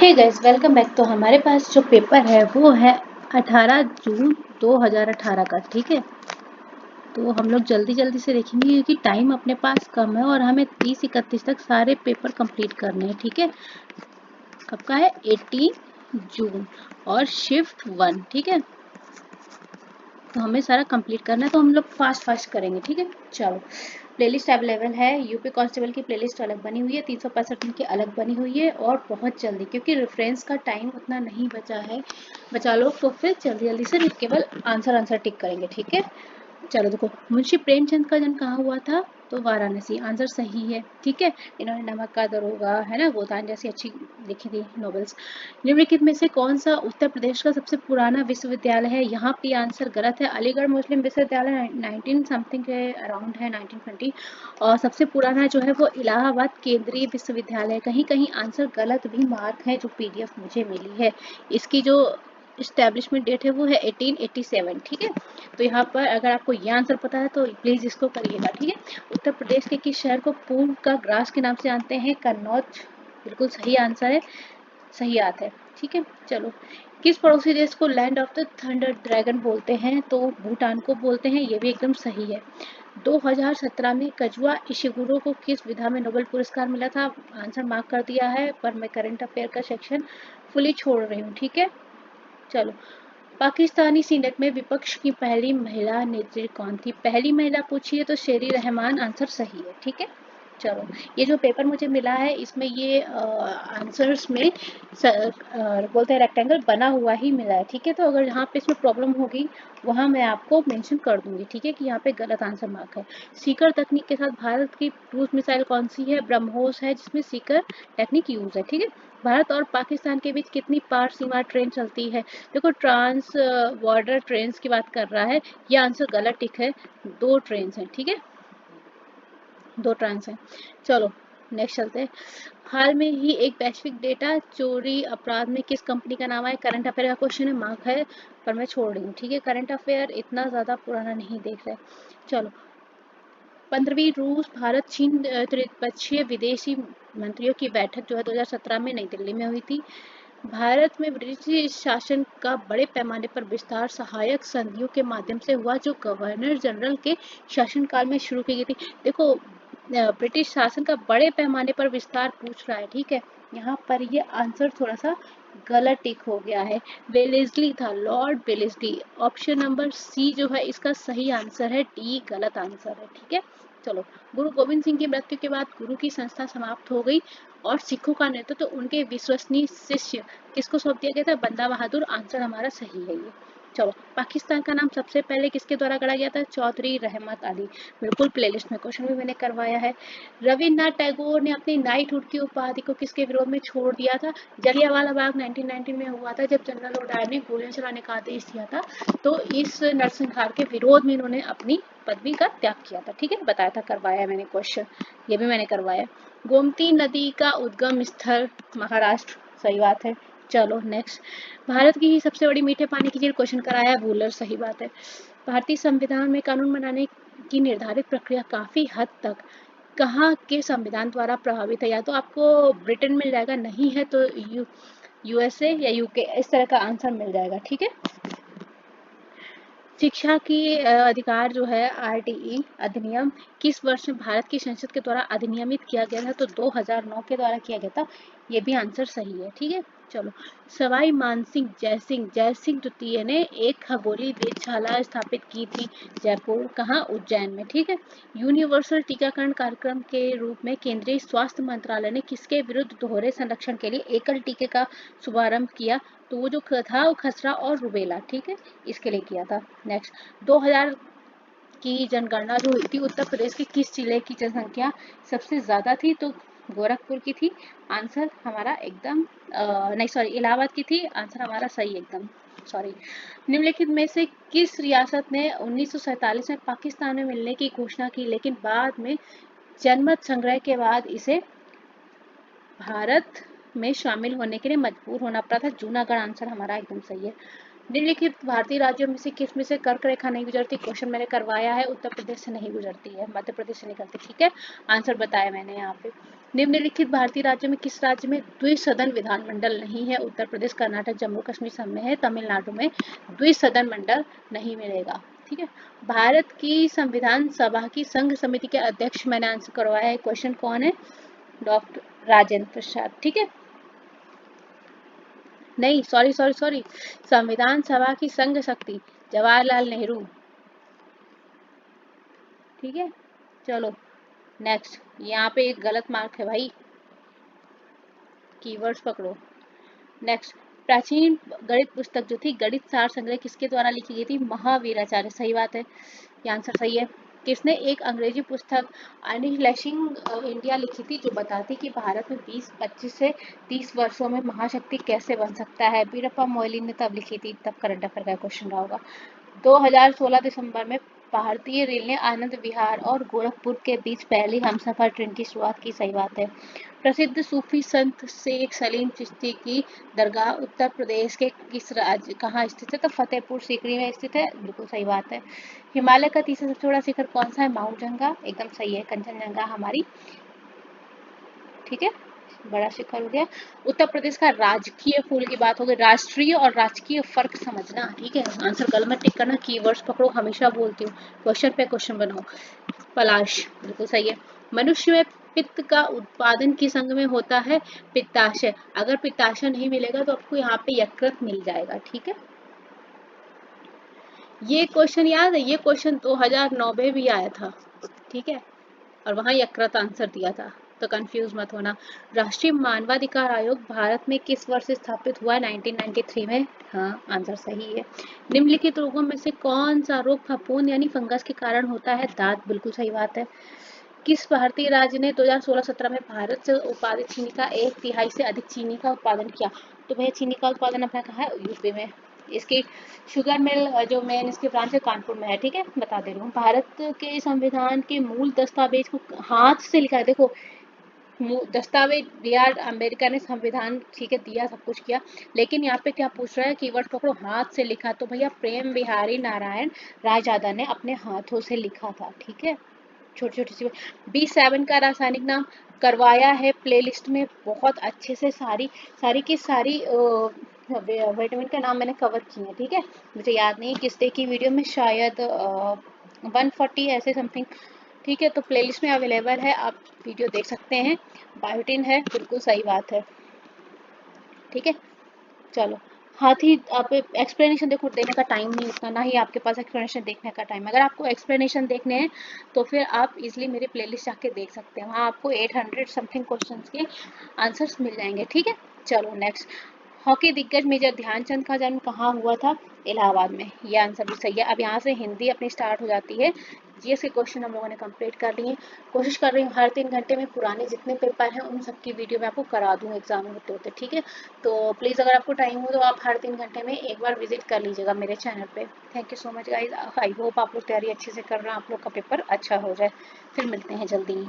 Hey guys, welcome back. तो हमारे पास जो पेपर है वो है 18 जून 2018 का। ठीक है, तो हम लोग जल्दी जल्दी से देखेंगे क्योंकि टाइम अपने पास कम है और हमें 30-31 तक सारे पेपर कंप्लीट करने हैं। ठीक है, कब का है? 18 जून और शिफ्ट 1। ठीक है, तो हमें सारा कंप्लीट करना है, तो हम लोग फास्ट फास्ट करेंगे। ठीक है, चलो। प्लेलिस्ट अवेलेबल है। यूपी कांस्टेबल की प्लेलिस्ट अलग बनी हुई है, 365 दिन की अलग बनी हुई है और बहुत जल्दी, क्योंकि रेफरेंस का टाइम उतना नहीं बचा है बचा लो, तो फिर जल्दी जल्दी से केवल आंसर टिक करेंगे। ठीक है, चलो देखो, मुंशी प्रेमचंद का जन्म कहाँ हुआ था? तो वाराणसी। आंसर सही है। ठीक है, इन्होंने नमक का दरोगा, है ना, गोदान जैसी अच्छी लिखी थी नॉवेल्स। निम्नलिखित में से कौन सा उत्तर प्रदेश का सबसे पुराना विश्वविद्यालय है? यहाँ पे आंसर गलत है। अलीगढ़ मुस्लिम विश्वविद्यालय 19 समथिंग के अराउंड है, 1920। और सबसे पुराना जो है वो इलाहाबाद केंद्रीय विश्वविद्यालय। कहीं कहीं आंसर गलत भी मार्क है जो पीडीएफ मुझे मिली है। इसकी जो इस्टेब्लिशमेंट डेट है वो है 1887। ठीक है, तो यहाँ पर अगर आपको ये आंसर पता है तो प्लीज इसको करिएगा। ठीक है, उत्तर प्रदेश के किस शहर को पूर्व का ग्रास के नाम से जानते हैं? कन्नौज। बिल्कुल सही आंसर है, सही आता है। ठीक है, चलो। किस पड़ोसी देश को land of the thunder dragon बोलते हैं? तो भूटान को बोलते हैं। ये भी एकदम सही है। 2017 में कजुआ इशिगुरो को किस विधा में नोबेल पुरस्कार मिला था? आंसर मार्क कर दिया है, पर मैं करंट अफेयर का सेक्शन फुली छोड़ रही हूँ। ठीक है, चलो। पाकिस्तानी सीनेट में विपक्ष की पहली महिला नेत्री कौन थी? पहली महिला पूछी है तो शेरी रहमान। आंसर सही है। ठीक है, चलो। ये जो पेपर मुझे मिला है इसमें ये आंसर्स में बोलते हैं रेक्टेंगल बना हुआ ही मिला है। ठीक है, तो अगर यहाँ पे इसमें प्रॉब्लम होगी वहाँ मैं आपको मेंशन कर दूंगी। ठीक है, कि यहाँ पे गलत आंसर मार्क है। सीकर तकनीक के साथ भारत की क्रूज मिसाइल कौन सी है? ब्रह्मोस है, जिसमें सीकर टेक्निक यूज है। ठीक है, भारत और पाकिस्तान के बीच कितनी पार सीमा ट्रेन चलती है? देखो, ट्रांस बॉर्डर ट्रेन की बात कर रहा है। ये आंसर गलत टिक है। 2 ट्रेन हैं। ठीक है, 2 ट्रांस हैं। चलो नेक्स्ट चलते हैं। हाल में ही एक वैश्विक डेटा चोरी अपराध में किस कंपनी का नाम है? करंट अफेयर का क्वेश्चन है, मार्क है, पर मैं छोड़ रही हूँ। ठीक है, करंट अफेयर इतना ज्यादा पुराना नहीं देख रहे। चलो। 15वीं रूस भारत चीन त्रिपक्षीय विदेशी मंत्रियों की बैठक जो है 2017 में नई दिल्ली में हुई थी। भारत में ब्रिटिश शासन का बड़े पैमाने पर विस्तार सहायक संधियों के माध्यम से हुआ, जो गवर्नर जनरल के शासनकाल में शुरू की गई थी। देखो, ब्रिटिश शासन का बड़े पैमाने पर विस्तार पूछ रहा है। ठीक है, यहाँ पर ये आंसर थोड़ा सा गलत टिक हो गया है। वेलेस्ली था, lord Wellesley. Option number C जो है इसका सही आंसर है, डी गलत आंसर है। ठीक है, चलो। गुरु गोविंद सिंह की मृत्यु के बाद गुरु की संस्था समाप्त हो गई और सिखों का नेतृत्व तो उनके विश्वसनीय शिष्य किसको सौंप दिया गया था? बंदा बहादुर। आंसर हमारा सही है ये। चलो, पाकिस्तान का नाम सबसे पहले किसके द्वारा गढ़ा गया था? चौधरी रहमत अली। बिल्कुल प्लेलिस्ट में क्वेश्चन भी मैंने करवाया है। रविन्द्रनाथ टैगोर ने अपनी नाइटहुड की उपाधि को किसके विरोध में छोड़ दिया था? जलियांवाला बाग 1919 में हुआ था, जब जनरल डायर ने गोलियां चलाने का आदेश दिया था। तो इस नरसंहार के विरोध में इन्होंने अपनी पदवी का त्याग किया था। ठीक है, बताया था, करवाया मैंने क्वेश्चन, ये भी मैंने करवाया। गोमती नदी का उद्गम स्थल महाराष्ट्र। सही बात है। चलो नेक्स्ट। भारत की ही सबसे बड़ी मीठे पानी की झील, क्वेश्चन कराया है, वूलर। सही बात है। भारतीय संविधान में कानून बनाने की निर्धारित प्रक्रिया काफी हद तक कहाँ के संविधान द्वारा प्रभावित है? या तो आपको ब्रिटेन मिल जाएगा, नहीं है तो यूएसए या यूके, इस तरह का आंसर मिल जाएगा। ठीक है, शिक्षा की अधिकार जो है आरटीई अधिनियम किस वर्ष में भारत की संसद के द्वारा अधिनियमित किया गया था? तो 2009 के द्वारा किया गया था। ये भी आंसर सही है। ठीक है, चलो। सवाई मानसिंह जयसिंह द्वितीय ने एक खगोलीय वेधशाला स्थापित की थी, जयपुर। कहाँ? उज्जैन में। ठीक है, यूनिवर्सल टीकाकरण कार्यक्रम के रूप में केंद्रीय स्वास्थ्य मंत्रालय ने किसके विरुद्ध दोहरे संरक्षण के लिए एकल टीके का शुभारंभ किया? तो वो जो था वो खसरा और रुबेला। ठीक है, इसके लिए किया था। नेक्स्ट। 2000 की जनगणना जो हुई थी, उत्तर प्रदेश के किस जिले की जनसंख्या सबसे ज्यादा थी? तो गोरखपुर की थी। आंसर हमारा एकदम नहीं, सॉरी, इलाहाबाद की थी। आंसर हमारा सही एकदम, सॉरी। निम्नलिखित में से किस रियासत ने 1947 में पाकिस्तान में मिलने की घोषणा की, लेकिन बाद में जनमत संग्रह के बाद इसे भारत में शामिल होने के लिए मजबूर होना पड़ा था? जूनागढ़। आंसर हमारा एकदम सही है। निम्नलिखित भारतीय राज्यों में से किस में से कर्क रेखा नहीं गुजरती? क्वेश्चन मैंने करवाया है, उत्तर प्रदेश से नहीं गुजरती है, मध्य प्रदेश से निकलती। ठीक है, आंसर बताया मैंने यहाँ पे। निम्नलिखित भारतीय राज्यों में किस राज्य में द्विसदन विधानमंडल नहीं है? उत्तर प्रदेश, कर्नाटक, जम्मू कश्मीर सब में है, तमिलनाडु में द्विसदन मंडल नहीं मिलेगा। ठीक है, भारत की संविधान सभा की संघ समिति के अध्यक्ष मैंने आंसर करवाया है, क्वेश्चन कौन है? डॉक्टर राजेंद्र प्रसाद। ठीक है, नहीं सॉरी सॉरी सॉरी, संविधान सभा की संघ शक्ति जवाहरलाल नेहरू। ठीक है, चलो नेक्स्ट। यहाँ पे एक गलत मार्क है भाई, कीवर्ड्स पकड़ो। नेक्स्ट, प्राचीन गणित पुस्तक जो थी गणित सार संग्रह किसके द्वारा लिखी गई थी? महावीराचार्य। सही बात है, ये आंसर सही है। किसने एक अंग्रेजी पुस्तक अनिहिलेटिंग इंडिया लिखी थी जो बताती कि भारत में 25 से 30 वर्षों में महाशक्ति कैसे बन सकता है? वीरप्पा मोइली ने तब लिखी थी, तब करंट अफेयर का क्वेश्चन रहा होगा। 2016 दिसंबर में भारतीय रेल ने आनंद विहार और गोरखपुर के बीच पहली हमसफर ट्रेन की शुरुआत की। सही बात है। प्रसिद्ध सूफी संत शेख सलीम चिश्ती की दरगाह उत्तर प्रदेश के किस राज्य कहाँ स्थित है? तो फतेहपुर सीकरी में स्थित है, बिल्कुल सही बात है। हिमालय का तीसरा सबसे बड़ा शिखर कौन सा है? माउंट जंगा, एकदम सही है, कंचनजंगा हमारी। ठीक है, बड़ा शिखर हो गया। उत्तर प्रदेश का राजकीय फूल की बात हो गई, राष्ट्रीय और राजकीय फर्क समझना। ठीक है, आंसर गलत मत टिक करना, कीवर्ड्स पकड़ो, हमेशा बोलती हूँ, क्वेश्चन पे क्वेश्चन बनाओ। पलाश, बिल्कुल सही है। मनुष्य में पित्त का उत्पादन किस अंग में होता है? पित्ताशय। अगर पित्ताशय नहीं मिलेगा तो आपको यहाँ पे यकृत मिल जाएगा। ठीक है, ये क्वेश्चन याद है, ये क्वेश्चन 2009 में भी आया था। ठीक है, और वहां यकृत आंसर दिया था, तो कंफ्यूज मत होना। राष्ट्रीय मानवाधिकार आयोग भारत में किस वर्ष स्थापित हुआ? 1993 में। हाँ, आंसर सही है। निम्नलिखित रोगों में से कौन सा रोग फफूंद यानी फंगस के कारण होता है? दांत, बिल्कुल सही बात है। किस भारतीय राज्य ने 2016-17 में भारत से उत्पादित चीनी का 1/3 से अधिक चीनी का उत्पादन किया? तो भैया चीनी का उत्पादन अपना कहाँ है? यूपी में। इसकी शुगर मिल जो मेन इसके ब्रांच है कानपुर में है। ठीक है, बता दे रही हूँ। भारत के संविधान के मूल दस्तावेज को हाथ से लिखा है, देखो दस्तावेज बी आर अम्बेडकर ने संविधान ठीक है दिया, सब कुछ किया, लेकिन यहाँ पे क्या पूछ रहा है? कीवर्ड पकड़ो, हाथ से लिखा। तो भैया प्रेम बिहारी नारायण रायजादा ने अपने हाथों से लिखा था। ठीक है, छोटी छोटी सी। B7 का रासायनिक नाम करवाया है प्लेलिस्ट में बहुत अच्छे से, सारी सारी की सारी विटामिन का नाम मैंने कवर किए हैं। ठीक है, मुझे याद नहीं किस डे की वीडियो में, शायद 140 ऐसे समथिंग। ठीक है, तो प्लेलिस्ट में अवेलेबल है, आप वीडियो देख सकते हैं। बायोटिन है, बिल्कुल सही बात है। ठीक है, चलो। हाथी, आप एक्सप्लेनेशन देखो देने का टाइम नहीं उतना, ना ही आपके पास एक्सप्लेनेशन देखने का टाइम। अगर आपको एक्सप्लेनेशन देखने हैं तो फिर आप इजीली मेरे प्लेलिस्ट जाके देख सकते हैं, वहाँ आपको 800 समथिंग क्वेश्चंस के आंसर्स मिल जाएंगे। ठीक है, चलो नेक्स्ट। हॉकी दिग्गज मेजर ध्यानचंद का जन्म कहाँ हुआ था? इलाहाबाद में, ये आंसर भी सही है। अब यहाँ से हिंदी अपनी स्टार्ट हो जाती है। जीएस के क्वेश्चन हम लोगों ने कंप्लीट कर लिए। कोशिश कर रही हूँ हर 3 घंटे में पुराने जितने पेपर हैं उन सबकी वीडियो मैं आपको करा दूँ एग्जाम होते होते। ठीक है, तो प्लीज़ अगर आपको टाइम हो तो आप हर 3 घंटे में एक बार विजिट कर लीजिएगा मेरे चैनल पे। Thank you so much guys, I hope आप लोग तैयारी अच्छे से कर रहे हैं, आप लोग का पेपर अच्छा हो जाए। फिर मिलते हैं जल्दी ही।